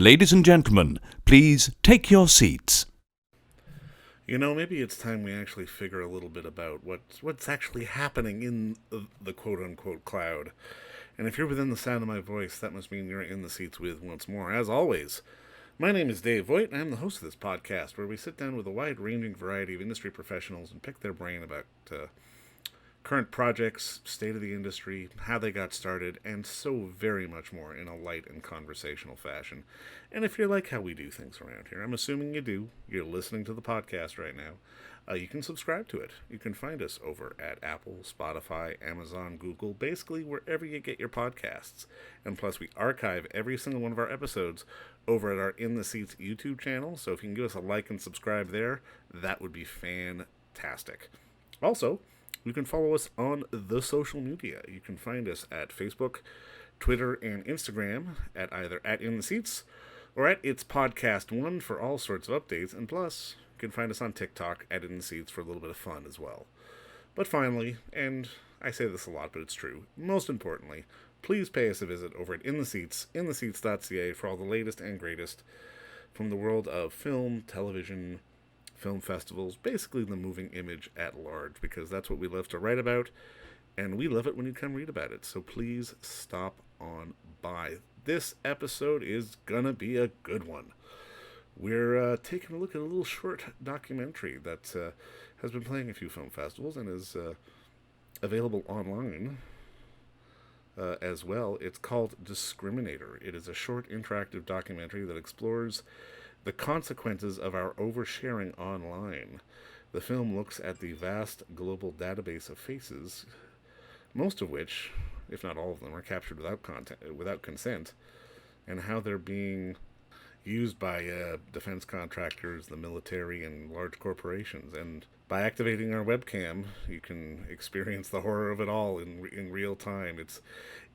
Ladies and gentlemen, please take your seats. You know, maybe it's time we actually figure a little bit about what's actually happening in the quote-unquote cloud. And if you're within the sound of my voice, that must mean you're in the seats with once more. As always, my name is Dave Voigt, and I'm the host of this podcast, where we sit down with a wide-ranging variety of industry professionals and pick their brain about current projects, state of the industry, how they got started, and so very much more in a light and conversational fashion. And if you like how we do things around here, I'm assuming you do, you're listening to the podcast right now, you can subscribe to it. You can find us over at Apple, Spotify, Amazon, Google, basically wherever you get your podcasts. And plus, we archive every single one of our episodes over at our In the Seats YouTube channel, so if you can give us a like and subscribe there, that would be fantastic. Also, you can follow us on the social media. You can find us at Facebook, Twitter, and Instagram at either at In the Seats or at It's Podcast One for all sorts of updates. And plus, you can find us on TikTok at In the Seats for a little bit of fun as well. But finally, and I say this a lot, but it's true, most importantly, please pay us a visit over at In the Seats, intheseats.ca for all the latest and greatest from the world of film, television, film festivals, basically the moving image at large, because that's what we love to write about, and we love it when you come read about it. So please stop on by. This episode is gonna be a good one. We're taking a look at a little short documentary that has been playing a few film festivals and is available online as well. It's called Discriminator. It is a short interactive documentary that explores the consequences of our oversharing online. The film looks at the vast global database of faces, most of which, if not all of them, are captured without consent, and how they're being used by defense contractors, the military, and large corporations. And by activating our webcam, you can experience the horror of it all in real time.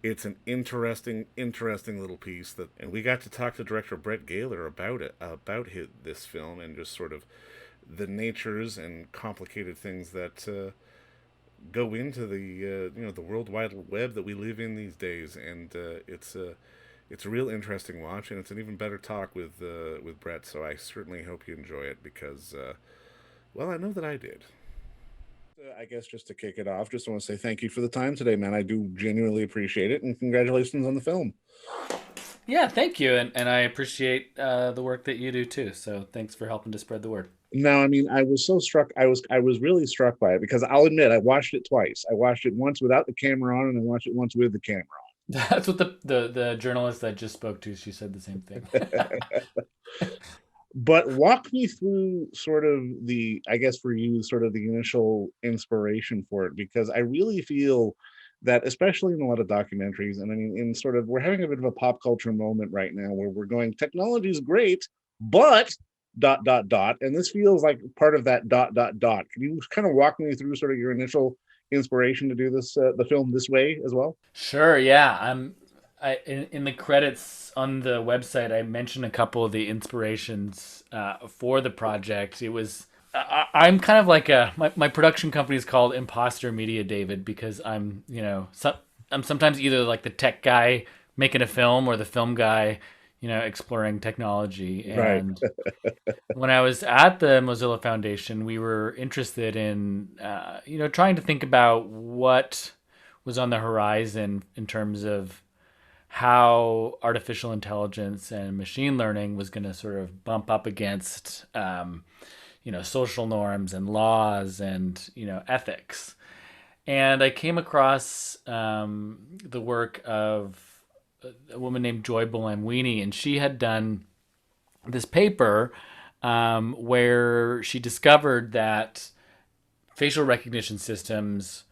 It's an interesting little piece and we got to talk to director Brett Gaylor about this film and just sort of the natures and complicated things that go into the World Wide Web that we live in these days. And it's a real interesting watch, and it's an even better talk with Brett. So I certainly hope you enjoy it because, well, I know that I did. I guess just to kick it off, just want to say thank you for the time today, man. I do genuinely appreciate it, and congratulations on the film. Yeah, thank you, and I appreciate the work that you do too. So thanks for helping to spread the word. No, I mean, I was so struck. I was really struck by it because I'll admit I watched it twice. I watched it once without the camera on, and I watched it once with the camera on. That's what the journalist I just spoke to, she said the same thing. But walk me through sort of I guess for you, sort of the initial inspiration for it, because I really feel that, especially in a lot of documentaries, and I mean, we're having a bit of a pop culture moment right now where we're going, technology is great, but ... And this feels like part of that ... Can you kind of walk me through sort of your initial inspiration to do this, the film this way as well? Sure, yeah. In the credits on the website, I mentioned a couple of the inspirations for the project. It was I'm kind of like my production company is called Imposter Media David, because I'm I'm sometimes either like the tech guy making a film or the film guy exploring technology. And when I was at the Mozilla Foundation, we were interested in trying to think about what was on the horizon in terms of how artificial intelligence and machine learning was going to sort of bump up against social norms and laws and ethics. And I came across the work of a woman named Joy Bolamwini, and she had done this paper where she discovered that facial recognition systems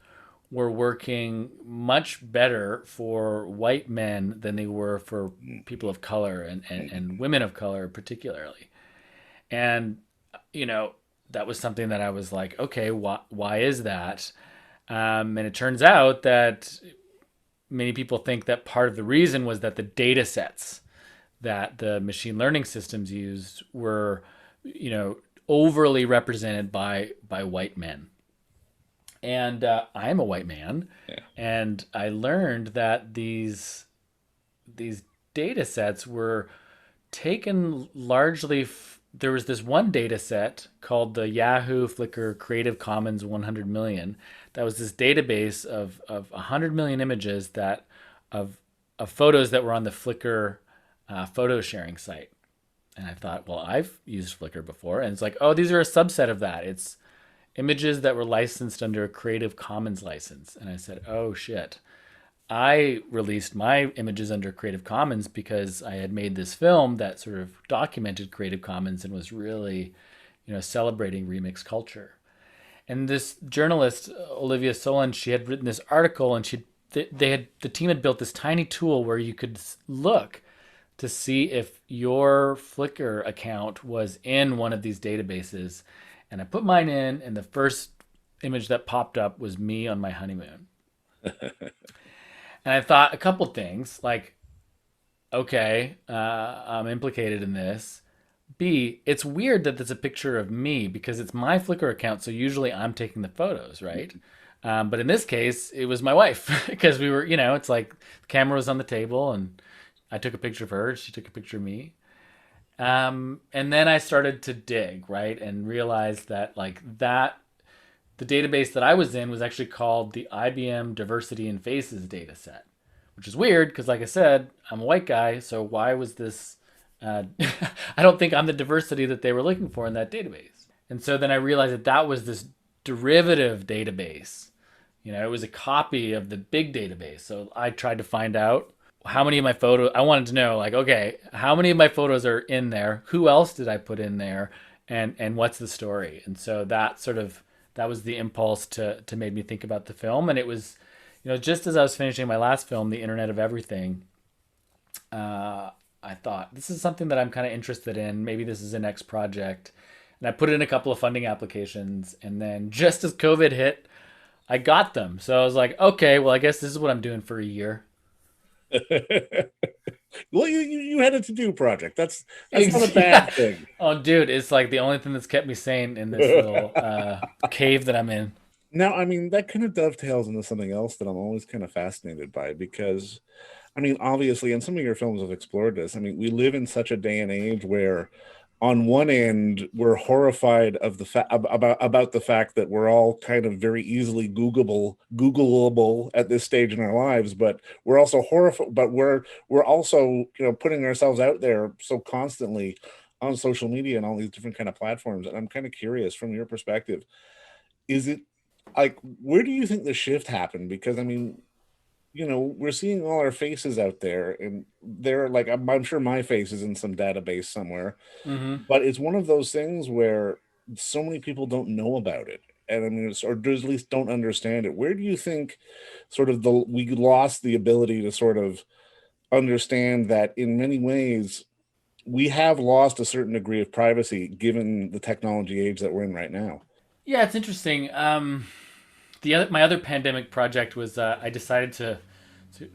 were working much better for white men than they were for people of color and women of color particularly. And, that was something that I was like, okay, why is that? And it turns out that many people think that part of the reason was that the data sets that the machine learning systems used were, overly represented by white men. And I'm a white man, and I learned that these data sets were taken largely. There was this one data set called the Yahoo Flickr Creative Commons 100 million. That was this database of 100 million images that of photos that were on the Flickr photo sharing site. And I thought, well, I've used Flickr before, and it's like, oh, these are a subset of that. It's images that were licensed under a Creative Commons license. And I said, oh shit. I released my images under Creative Commons because I had made this film that sort of documented Creative Commons and was really, celebrating remix culture. And this journalist, Olivia Solon, she had written this article, and the team had built this tiny tool where you could look to see if your Flickr account was in one of these databases. And I put mine in, and the first image that popped up was me on my honeymoon. And I thought a couple things, like, okay, I'm implicated in this. B, it's weird that there's a picture of me because it's my Flickr account, so usually I'm taking the photos, right? But in this case, it was my wife because we were, it's like the camera was on the table, and I took a picture of her, she took a picture of me. And then I started to dig, right, and realized that the database that I was in was actually called the IBM Diversity in Faces dataset, which is weird because, like I said, I'm a white guy, so why was this? I don't think I'm the diversity that they were looking for in that database. And so then I realized that was this derivative database. It was a copy of the big database. So I tried to find out how many of my photos. I wanted to know, like, okay, how many of my photos are in there? Who else did I put in there? And what's the story? And so that was the impulse to make me think about the film. And it was, just as I was finishing my last film, The Internet of Everything, I thought, this is something that I'm kind of interested in. Maybe this is a next project. And I put in a couple of funding applications. And then just as COVID hit, I got them. So I was like, okay, well, I guess this is what I'm doing for a year. Well, you had a to-do project. That's not a bad thing. Oh, dude, it's like the only thing that's kept me sane in this little cave that I'm in. Now, I mean, that kind of dovetails into something else that I'm always kind of fascinated by because, I mean, obviously, and some of your films have explored this. I mean, we live in such a day and age where, on one end, we're horrified of about the fact that we're all kind of very easily Googleable at this stage in our lives, but we're also horrified. But we're also putting ourselves out there so constantly on social media and all these different kind of platforms. And I'm kind of curious, from your perspective, is it like, where do you think the shift happened? Because I mean, we're seeing all our faces out there, and they're like, I'm sure my face is in some database somewhere, but it's one of those things where so many people don't know about it. And I mean, or at least don't understand it. Where do you think sort of we lost the ability to sort of understand that in many ways we have lost a certain degree of privacy given the technology age that we're in right now? Yeah, it's interesting. My other pandemic project was I decided to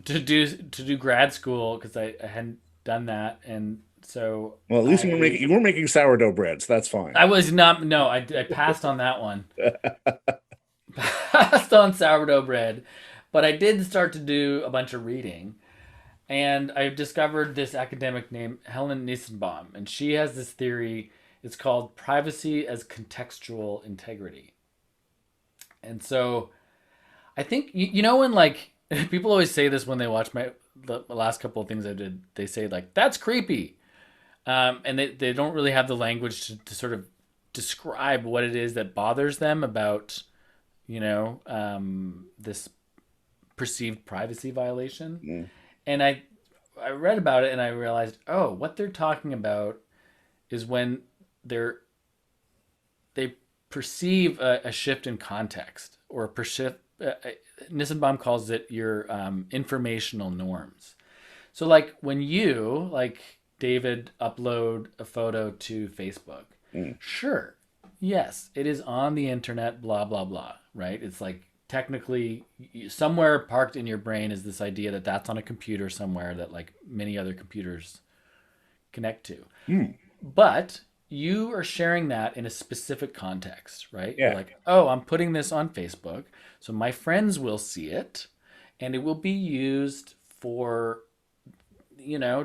do grad school because I hadn't done that, and so well, at least you were making sourdough breads. That's fine. I was not. No, I passed on that one. Passed on sourdough bread, but I did start to do a bunch of reading, and I discovered this academic named Helen Nissenbaum, and she has this theory. It's called privacy as contextual integrity. And so I think, when like people always say this when they watch the last couple of things I did, they say like, that's creepy. And they don't really have the language to sort of describe what it is that bothers them about, this perceived privacy violation. Mm. And I read about it and I realized, oh, what they're talking about is when they perceive a shift in context, or Nissenbaum calls it your informational norms. So like when you, like David, upload a photo to Facebook, sure, yes, it is on the internet, blah, blah, blah, right? It's like technically somewhere parked in your brain is this idea that that's on a computer somewhere that like many other computers connect to. But you are sharing that in a specific context, right? Yeah. You're like, oh, I'm putting this on Facebook, so my friends will see it, and it will be used for,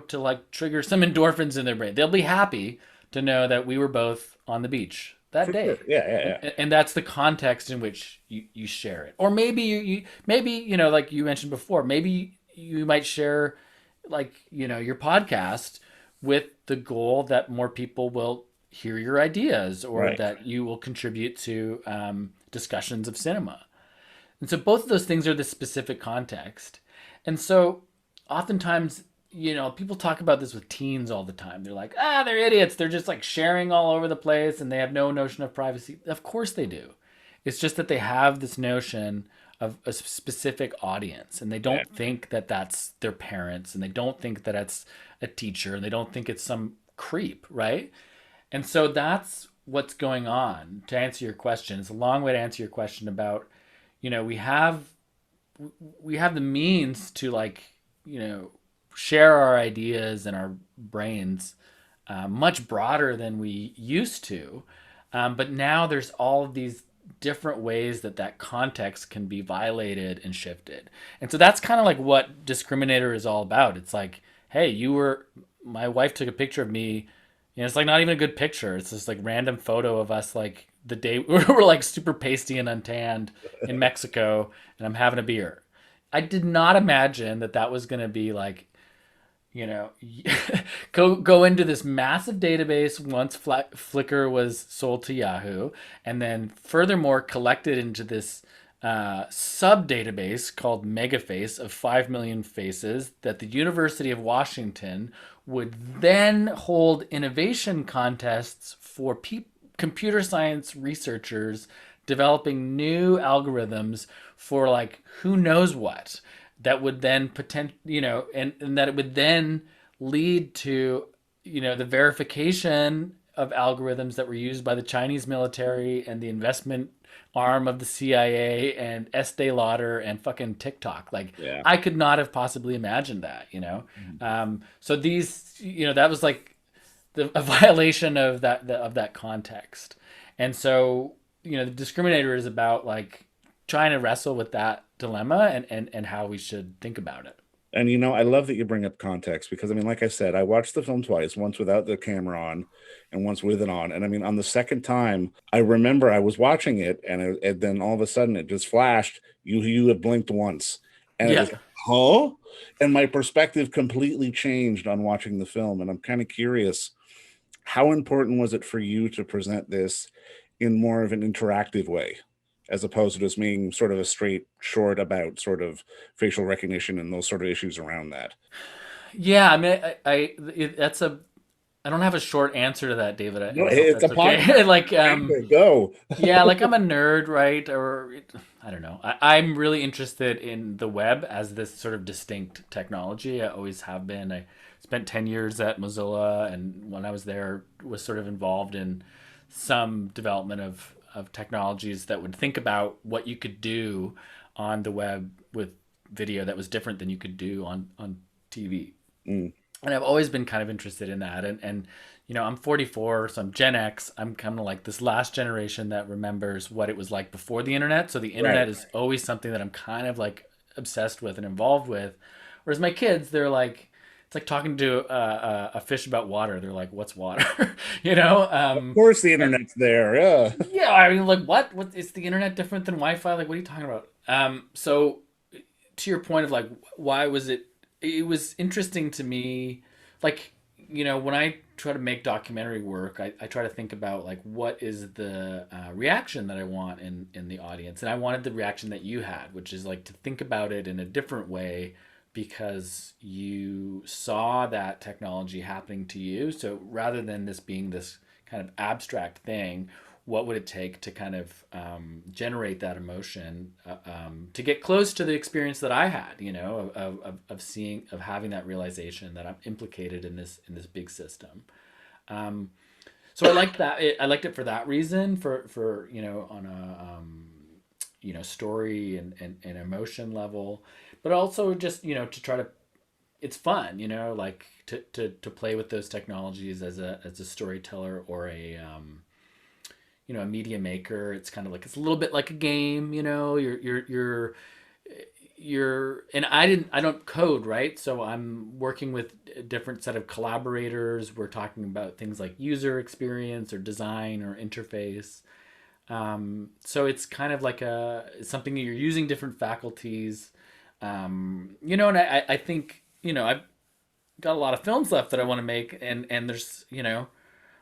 to like trigger some endorphins in their brain. They'll be happy to know that we were both on the beach that For sure. day. Yeah, yeah, yeah. And that's the context in which you share it. Or maybe maybe, like you mentioned before, maybe you might share like, your podcast with the goal that more people will hear your ideas, or Right. that you will contribute to discussions of cinema. And so both of those things are the specific context. And so oftentimes, people talk about this with teens all the time. They're like, they're idiots. They're just like sharing all over the place and they have no notion of privacy. Of course they do. It's just that they have this notion of a specific audience, and they Yeah. don't think that that's their parents, and they don't think that it's a teacher, and they don't think it's some creep, right? And so that's what's going on. To answer your question, it's a long way to answer your question about, we have the means to like, share our ideas and our brains much broader than we used to. But now there's all of these different ways that context can be violated and shifted. And so that's kind of like what Discriminator is all about. It's like, hey, my wife took a picture of me. It's like not even a good picture. It's just like random photo of us like the day we're like super pasty and untanned in Mexico, and I'm having a beer. I did not imagine that was going to be like, go into this massive database once Flickr was sold to Yahoo, and then furthermore collected into this sub database called Megaface of 5 million faces that the University of Washington would then hold innovation contests for computer science researchers developing new algorithms for like who knows what, that would then and that it would then lead to, the verification of algorithms that were used by the Chinese military and the investment arm of the CIA and Estee Lauder and fucking TikTok. Like, Yeah. I could not have possibly imagined that, So these, that was like a violation of that context. And so, the Discriminator is about like trying to wrestle with that dilemma and how we should think about it. And I love that you bring up context because like I said, I watched the film twice, once without the camera on and once with it on. And on the second time, I remember I was watching it and then all of a sudden it just flashed. You had blinked once. And it was like, huh? And my perspective completely changed on watching the film. And I'm kind of curious, how important was it for you to present this in more of an interactive way, as opposed to just being sort of a straight short about sort of facial recognition and those sort of issues around that? Yeah, I mean, I don't have a short answer to that, David. I No, hope it's that's a okay. podcast. Like, Go. yeah, like I'm a nerd, right? Or I don't know. I'm really interested in the web as this sort of distinct technology. I always have been. I spent 10 years at Mozilla, and when I was there, was sort of involved in some development of technologies that would think about what you could do on the web with video that was different than you could do on TV. Mm. And I've always been kind of interested in that. And I'm 44, so I'm Gen X. I'm kind of like this last generation that remembers what it was like before the internet. So the internet is always something that I'm kind of like obsessed with and involved with. Whereas my kids, they're like, it's like talking to a fish about water. They're like, what's water? Of course the internet's there. Yeah. Yeah, I mean, like, what is the internet different than Wi-Fi? Like, what are you talking about? So to your point of like, why was it was interesting to me, like, when I try to make documentary work, I try to think about like, what is the reaction that I want in the audience? And I wanted the reaction that you had, which is like to think about it in a different way, because you saw that technology happening to you. So rather than this being this kind of abstract thing, what would it take to kind of generate that emotion, to get close to the experience that I had, of having that realization that I'm implicated in this big system. So I liked that. I liked it for that reason, for on a story and emotion level, but also just to try to, it's fun, like to play with those technologies as a storyteller or a a media maker. It's kind of like, it's a little bit like a game, you're and I don't code, right? So I'm working with a different set of collaborators. We're talking about things like user experience or design or interface. So it's kind of like something you're using different faculties. And I think, I've got a lot of films left that I want to make, and there's,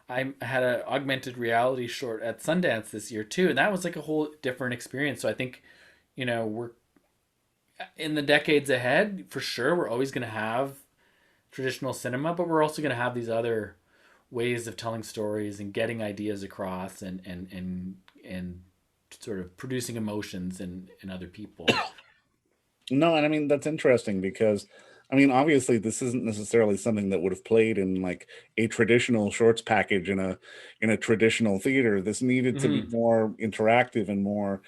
I had an augmented reality short at Sundance this year too, and that was like a whole different experience. So I think, we're in the decades ahead, for sure, we're always going to have traditional cinema, but we're also going to have these other ways of telling stories and getting ideas across and sort of producing emotions in other people. No, and I mean that's interesting because I mean obviously this isn't necessarily something that would have played in like a traditional shorts package in a traditional theater. This needed to be Mm-hmm. more interactive and more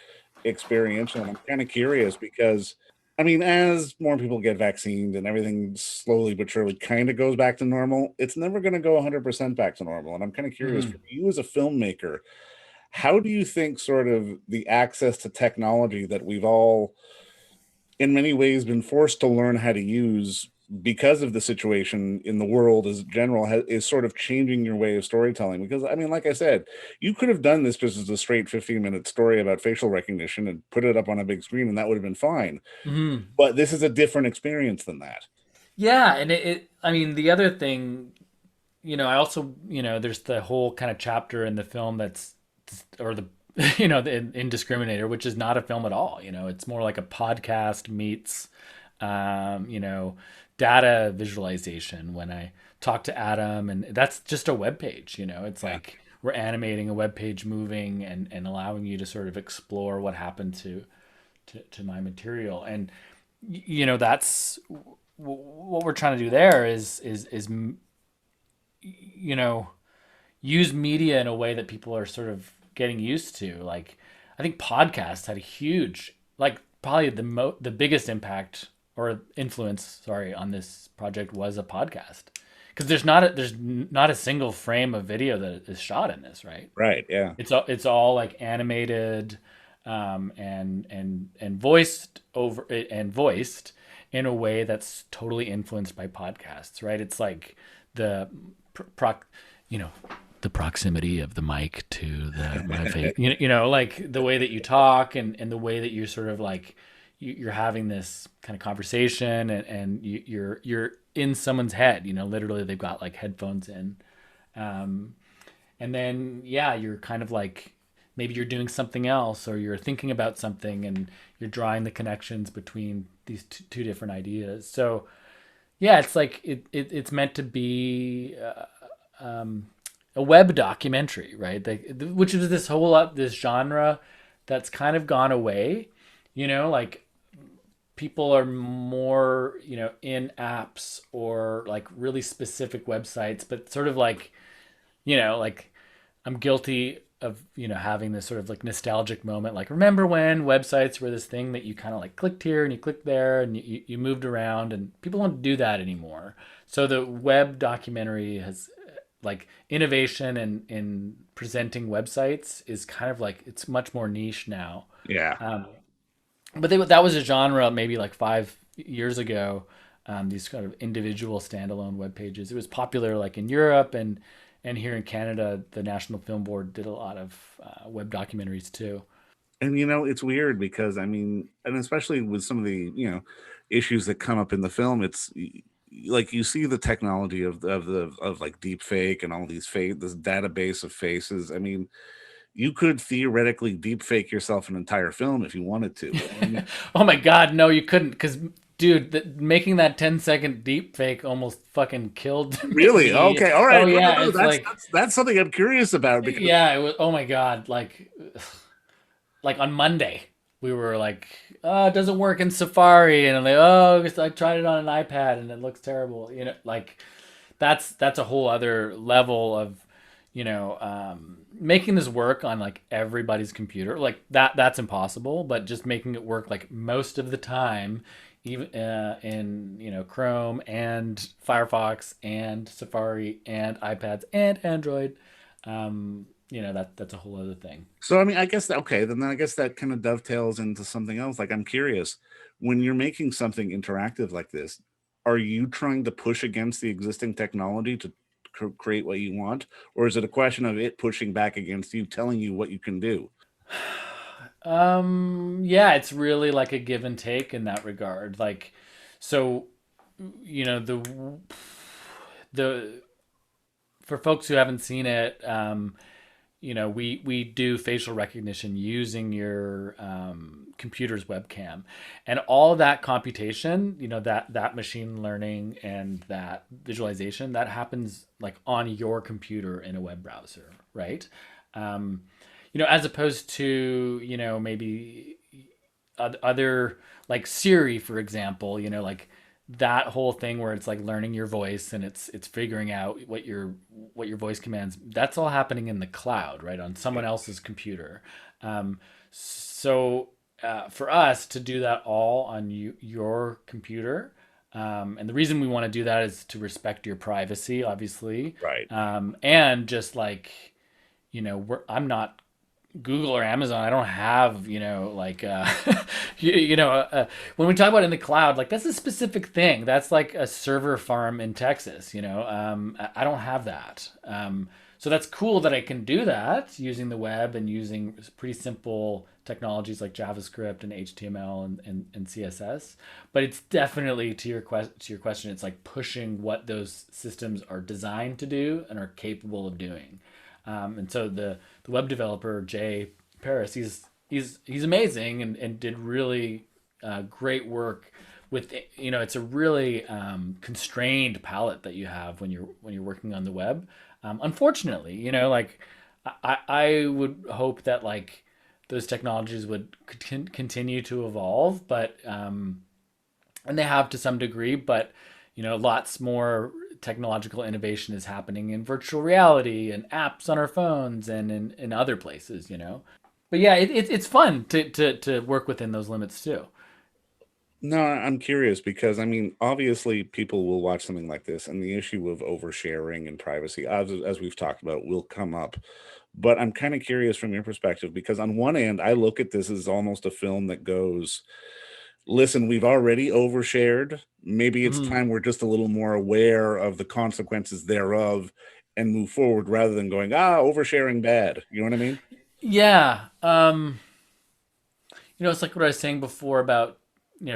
experiential. And I'm kind of curious because I mean, as more people get vaccinated and everything slowly but surely kind of goes back to normal, it's never going to go 100% back to normal. And I'm kind of curious Mm-hmm. for you as a filmmaker, how do you think sort of the access to technology that we've all in many ways been forced to learn how to use because of the situation in the world as general is sort of changing your way of storytelling? Because I mean, like I said, you could have done this just as a straight 15-minute story about facial recognition and put it up on a big screen and that would have been fine, Mm-hmm. but this is a different experience than that. Yeah, and I mean, the other thing, I also, there's the whole kind of chapter in the film or the, in Discriminator, which is not a film at all. It's more like a podcast meets, um, you know, data visualization. When I talk to Adam, and that's just a web page. It's Yeah. like we're animating a web page moving and allowing you to sort of explore what happened to my material. And that's what we're trying to do there is you know use media in a way that people are sort of getting used to. Like, I think podcasts had a huge, like, probably the biggest impact or influence, sorry, on this project was a podcast. Because there's not a single frame of video that is shot in this, right? Right. Yeah. It's all like animated, and voiced in a way that's totally influenced by podcasts, right? It's like the pr- proc, you know, the proximity of the mic to the my face, like the way that you talk and the way that you're sort of like you're having this kind of conversation, and you're in someone's head, literally they've got like headphones in. Um, and then, yeah, you're kind of like, maybe you're doing something else or you're thinking about something and you're drawing the connections between these two different ideas. So yeah, it's like it's meant to be a web documentary, right? Which is this genre that's kind of gone away. Like, people are more, in apps or like really specific websites, but sort of like, like, I'm guilty of, having this sort of like nostalgic moment. Like, remember when websites were this thing that you kind of like clicked here and you clicked there and you moved around, and people don't do that anymore. So the web documentary has, like, innovation and in presenting websites is kind of like, it's much more niche now. Yeah. Um, but that was a genre maybe like 5 years ago. These kind of individual standalone web pages. It was popular like in Europe, and here in Canada, the National Film Board did a lot of web documentaries too. And it's weird because I mean, and especially with some of the issues that come up in the film, like you see the technology of like deep fake and all these fake this database of faces. I mean, you could theoretically deep fake yourself an entire film if you wanted to. And Oh my God, no, you couldn't, because dude, making that 10-second deep fake almost fucking killed really, me. okay, all Oh right, no, no, yeah, no, it's like, that's something I'm curious about because yeah, it was. Oh my God, like on Monday, we were like, oh, it doesn't work in Safari, and I'm like, oh, I tried it on an iPad and it looks terrible. Like, that's a whole other level of, making this work on like everybody's computer. Like, that's impossible, but just making it work like most of the time, even in, Chrome and Firefox and Safari and iPads and Android. that's a whole other thing. So I mean, I guess that okay, then I guess that kind of dovetails into something else. Like I'm curious, when you're making something interactive like this, are you trying to push against the existing technology to create what you want, or is it a question of it pushing back against you, telling you what you can do? Yeah, it's really like a give and take in that regard. Like, so, you know, the for folks who haven't seen it, we do facial recognition using your computer's webcam, and all that computation, that machine learning and that visualization that happens like on your computer in a web browser, right? Um, as opposed to maybe other like Siri, for example, like that whole thing where it's like learning your voice and it's figuring out what your voice commands. That's all happening in the cloud, right, on someone else's computer. So for us to do that all on your computer, and the reason we want to do that is to respect your privacy, obviously, Right. and just like I'm not Google or Amazon. I don't have, like, when we talk about in the cloud, like that's a specific thing. That's like a server farm in Texas, I don't have that. So that's cool that I can do that using the web and using pretty simple technologies like JavaScript and HTML and CSS. But it's definitely to your question, it's like pushing what those systems are designed to do and are capable of doing. And so the web developer Jay Paris, he's amazing and did really great work with it's a really constrained palette that you have when you're working on the web. Unfortunately, like I would hope that like those technologies would continue to evolve, but and they have to some degree, but lots more technological innovation is happening in virtual reality and apps on our phones and in other places, but yeah, it's fun to work within those limits too. No, I'm curious because I mean, obviously, people will watch something like this, and the issue of oversharing and privacy, as we've talked about, will come up. But I'm kind of curious from your perspective because, on one end, I look at this as almost a film that goes, listen, we've already overshared. Maybe it's Mhm. time we're just a little more aware of the consequences thereof and move forward rather than going, oversharing bad. You know what I mean? Yeah. It's like what I was saying before about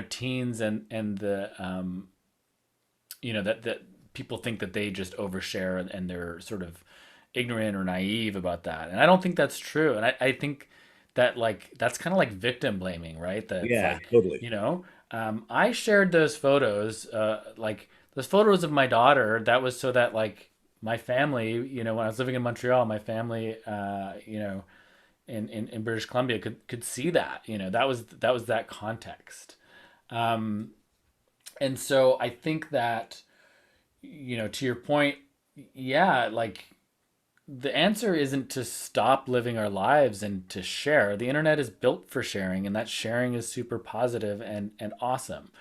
teens and the that people think that they just overshare and they're sort of ignorant or naive about that, and I don't think that's true. And I think that like that's kind of like victim blaming, right? That's Yeah, like totally. I shared those photos, like those photos of my daughter. That was so that like my family, when I was living in Montreal, my family, in British Columbia could see that. That was that context. Um, and so I think that, to your point, yeah, like the answer isn't to stop living our lives and to share. The internet is built for sharing, and that sharing is super positive and awesome.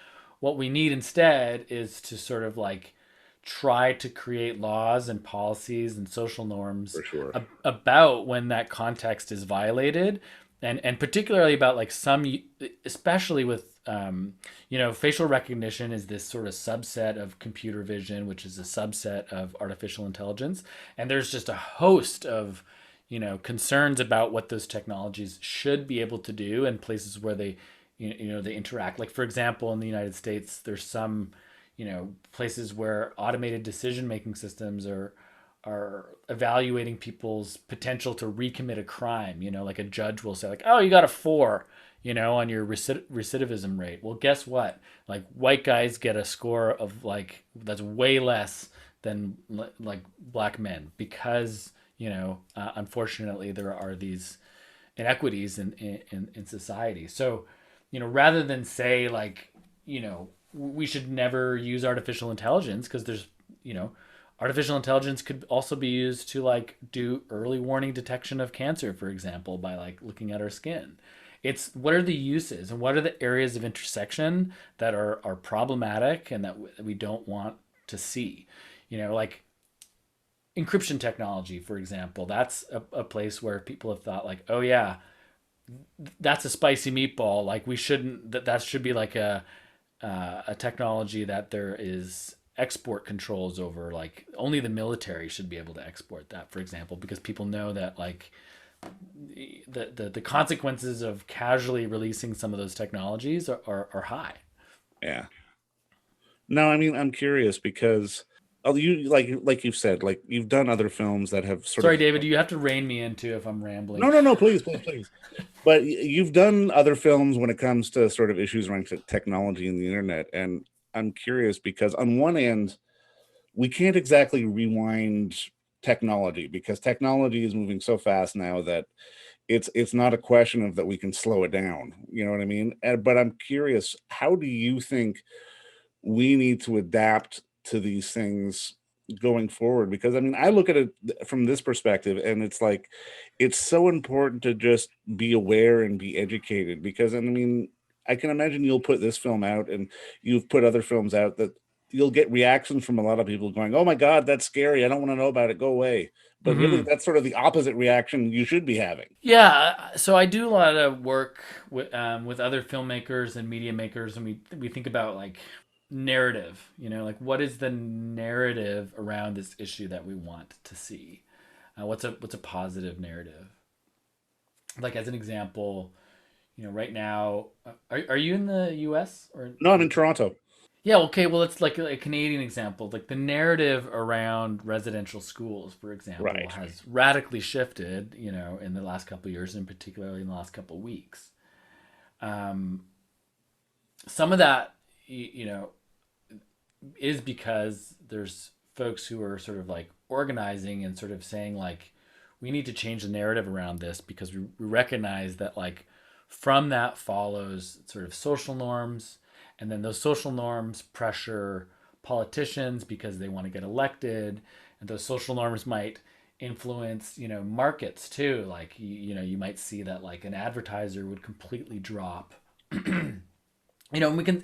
What we need instead is to sort of like try to create laws and policies and social norms For sure. about when that context is violated, and particularly about like especially with facial recognition is this sort of subset of computer vision, which is a subset of artificial intelligence, and there's just a host of concerns about what those technologies should be able to do in places where they interact. Like for example, in the United States, there's some places where automated decision making systems are evaluating people's potential to recommit a crime. Like a judge will say like, oh, you got a 4, on your recidivism rate. Well, guess what? Like white guys get a score of like that's way less than like black men because unfortunately there are these inequities in society. So rather than say like we should never use artificial intelligence because there's artificial intelligence could also be used to like do early warning detection of cancer, for example, by like looking at our skin. It's what are the uses and what are the areas of intersection that are problematic and that we don't want to see. Like encryption technology, for example. That's a place where people have thought like, oh yeah, that's a spicy meatball. Like we shouldn't, that should be like a technology that there is export controls over. Like only the military should be able to export that, for example, because people know that like the consequences of casually releasing some of those technologies are high. Yeah. No, I mean, I'm curious because you like you've said, like you've done other films that have sort Sorry, of. David, you have to rein me in too if I'm rambling. No, please, please, please. But you've done other films when it comes to sort of issues around technology and the internet, and I'm curious because on one end, we can't exactly rewind technology because technology is moving so fast now that it's not a question of that we can slow it down. You know what I mean? But I'm curious, how do you think we need to adapt to these things going forward? Because I mean, I look at it from this perspective and it's like it's so important to just be aware and be educated because I mean, I can imagine you'll put this film out and you've put other films out that you'll get reactions from a lot of people going, "Oh my god, that's scary. I don't want to know about it. Go away." But really Mm-hmm. that's sort of the opposite reaction you should be having. Yeah, so I do a lot of work with other filmmakers and media makers, and we think about like narrative. You know, like what is the narrative around this issue that we want to see? What's a positive narrative? Like as an example, you know, right now, are you in the U.S. or No, I'm in Toronto. yeah, okay, well, it's like a Canadian example. Like the narrative around residential schools, for example, Right. has radically shifted, you know, in the last couple of years, and particularly in the last couple of weeks. Um, some of that, you know, is because there's folks who are sort of like organizing and sort of saying like, we need to change the narrative around this because we recognize that like from that follows sort of social norms, and then those social norms pressure politicians because they want to get elected, and those social norms might influence, you know, markets too. Like you know, you might see that like an advertiser would completely drop, you know, and we can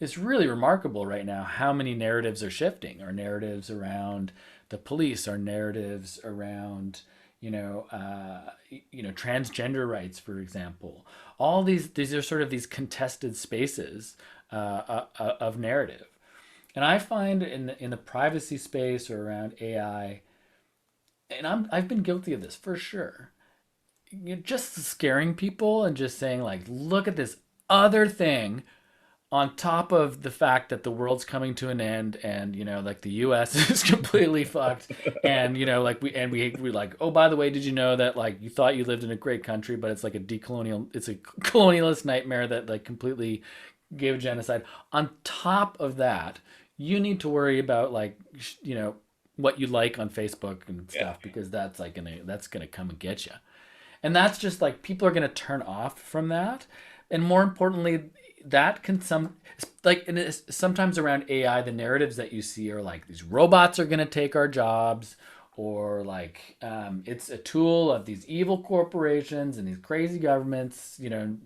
it's really remarkable right now how many narratives are shifting. Our narratives around the police, our narratives around, you know, transgender rights, for example. All these are sort of these contested spaces of narrative. And I find in the privacy space or around AI, and I've been guilty of this for sure. You know, just scaring people and just saying like, look at this other thing on top of the fact that the world's coming to an end, and you know, like the US is completely fucked, and you know, like we like, oh, by the way, did you know that like you thought you lived in a great country, but it's like it's a colonialist nightmare that like completely gave a genocide. On top of that, you need to worry about like, you know, what you like on Facebook and Yeah. stuff, because that's gonna come and get you. And that's just like people are going to turn off from that. And more importantly, that can like, and it's sometimes around AI, the narratives that you see are like these robots are going to take our jobs, or like it's a tool of these evil corporations and these crazy governments, you know.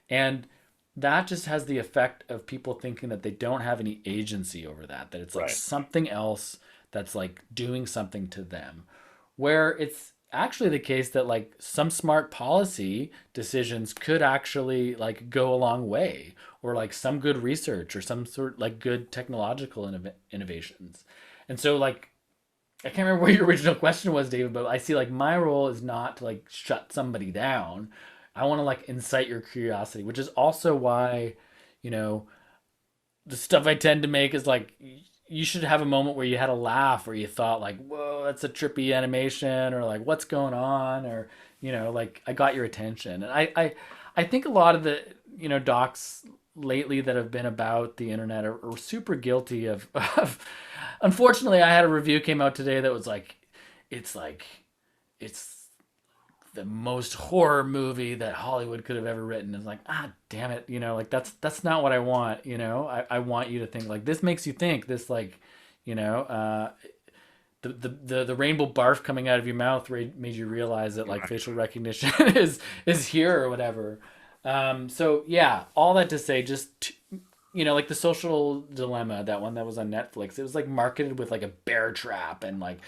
And that just has the effect of people thinking that they don't have any agency over that it's like Right. something else that's like doing something to them, where it's actually the case that like some smart policy decisions could actually like go a long way, or like some good research or some sort like good technological innovations. And so like, I can't remember what your original question was, David, but I see like my role is not to like shut somebody down. I want to like incite your curiosity, which is also why, you know, the stuff I tend to make is like, you should have a moment where you had a laugh, or you thought like, whoa, that's a trippy animation, or like, what's going on, or you know, like I got your attention. And I think a lot of the, you know, docs lately that have been about the internet are super guilty of unfortunately, I had a review came out today that was like it's the most horror movie that Hollywood could have ever written. It's like, ah, damn it, you know, like that's not what I want. You know, I want you to think like this makes you think this, like, you know, the rainbow barf coming out of your mouth made you realize that like facial recognition is here or whatever. So yeah, all that to say, just like the Social Dilemma, that one that was on Netflix, it was like marketed with like a bear trap, and like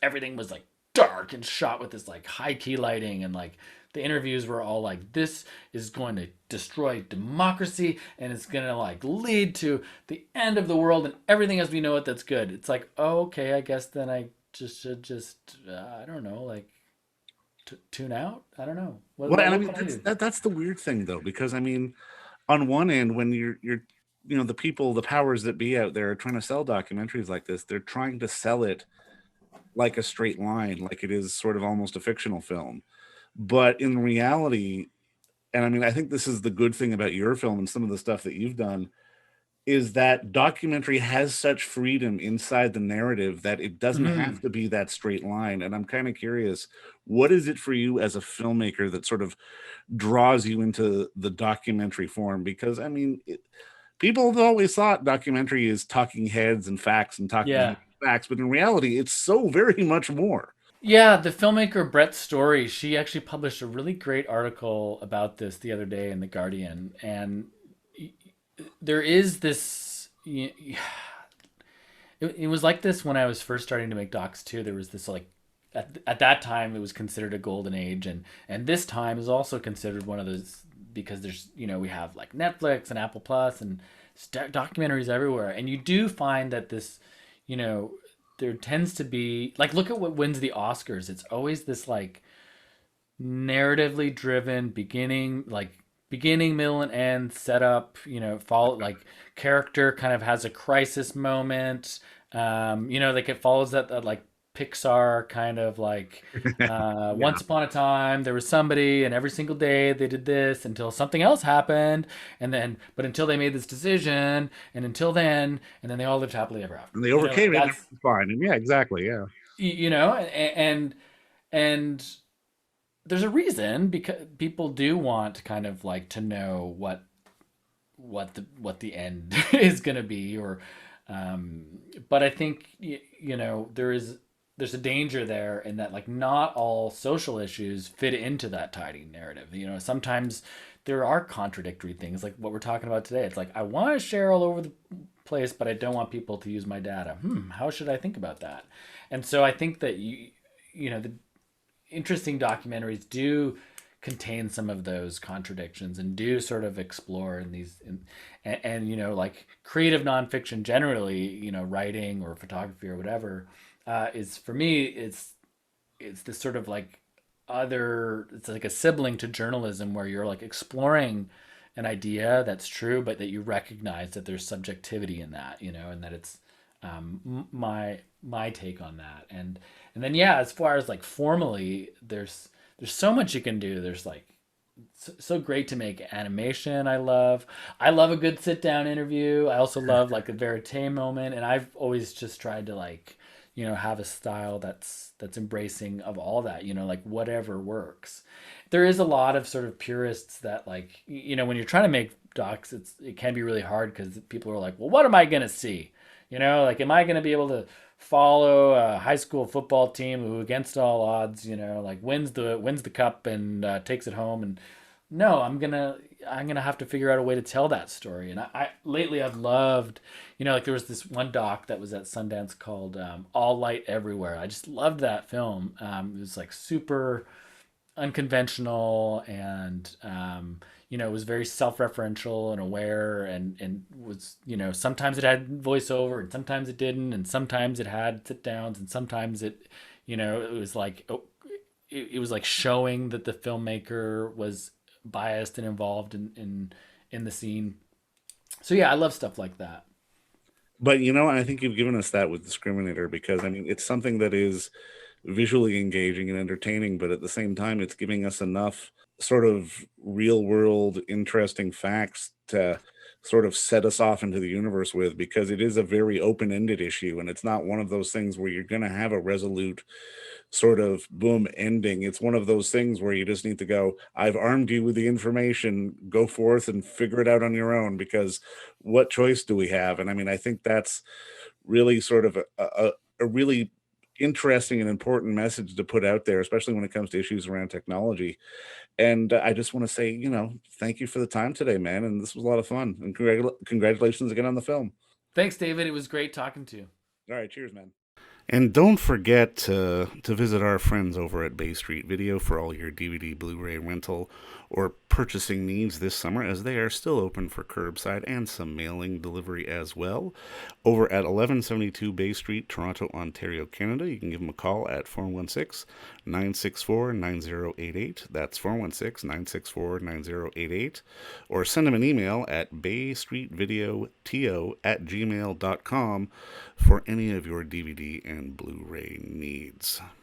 everything was like dark and shot with this like high key lighting, and like the interviews were all like, this is going to destroy democracy and it's going to like lead to the end of the world and everything as we know it that's good. It's like, oh, okay, I guess then I just should just I don't know, like tune out. I don't know. Well, and I What mean can I do? that's the weird thing though, because I mean, on one end, when you're the people, the powers that be out there are trying to sell documentaries like this, they're trying to sell it like a straight line, like it is sort of almost a fictional film. But in reality, and I mean, I think this is the good thing about your film and some of the stuff that you've done, is that documentary has such freedom inside the narrative that it doesn't have Mhm. to be that straight line. And I'm kind of curious, what is it for you as a filmmaker that sort of draws you into the documentary form? Because I mean, people have always thought documentary is talking heads and facts and talking Yeah. heads and facts, but in reality, it's so very much more. Yeah, the filmmaker Brett Story, she actually published a really great article about this the other day in The Guardian. And there is this. It was like this when I was first starting to make docs too. There was this like at that time it was considered a golden age, and this time is also considered one of those, because there's we have like Netflix and Apple Plus and documentaries everywhere, and you do find that this you know there tends to be like, look at what wins the Oscars. It's always this like narratively driven beginning, middle, and end setup. Follow like character kind of has a crisis moment. Like it follows that like Pixar kind of like Yeah. once upon a time there was somebody, and every single day they did this until something else happened, and then but until they made this decision, and until then, and then they all lived happily ever after. And they Like overcame it and that's everything's fine. And yeah, exactly. Yeah. and there's a reason, because people do want kind of like to know what the end is going to be, or um but I think there's a danger there in that, like, not all social issues fit into that tidy narrative. Sometimes there are contradictory things, like what we're talking about today. It's like, I want to share all over the place, but I don't want people to use my data. How should I think about that? And so I think that the interesting documentaries do contain some of those contradictions and do sort of explore in these and like creative nonfiction generally, writing or photography or whatever, is, for me, it's this sort of like it's like a sibling to journalism, where you're like exploring an idea that's true, but that you recognize that there's subjectivity in that, and that it's my take on that. And then, yeah, as far as like formally, there's so much you can do. There's like so great to make animation. I love a good sit down interview. I also love like a verite moment, and I've always just tried to like have a style that's embracing of all that, like whatever works. There is a lot of sort of purists that, like, when you're trying to make docs, it can be really hard, because people are like, well, what am I gonna see? Like, am I gonna be able to follow a high school football team who, against all odds, like wins the cup and takes it home? And no, I'm gonna have to figure out a way to tell that story. And I lately I've loved, like, there was this one doc that was at Sundance called All Light Everywhere. I just loved that film. It was like super unconventional, and it was very self-referential and aware, and was, sometimes it had voiceover and sometimes it didn't, and sometimes it had sit downs, and sometimes it was like, it was like showing that the filmmaker was biased and involved in the scene. So yeah, I love stuff like that. But I think you've given us that with Discriminator, because I mean, it's something that is visually engaging and entertaining, but at the same time, it's giving us enough sort of real world interesting facts to sort of set us off into the universe with, because it is a very open ended issue, and it's not one of those things where you're going to have a resolute sort of boom ending. It's one of those things where you just need to go, I've armed you with the information, go forth and figure it out on your own, because what choice do we have? And I mean, I think that's really sort of a really interesting and important message to put out there, especially when it comes to issues around technology. And I just want to say, thank you for the time today, man. And this was a lot of fun. And congratulations again on the film. Thanks, David. It was great talking to you. All right. Cheers, man. And don't forget to visit our friends over at Bay Street Video for all your DVD, Blu-ray rental, or purchasing needs this summer, as they are still open for curbside and some mailing delivery as well. Over at 1172 Bay Street, Toronto, Ontario, Canada, you can give them a call at 416-964-9088. That's 416-964-9088. Or send them an email at baystreetvideoto@gmail.com for any of your DVD and Blu-ray needs.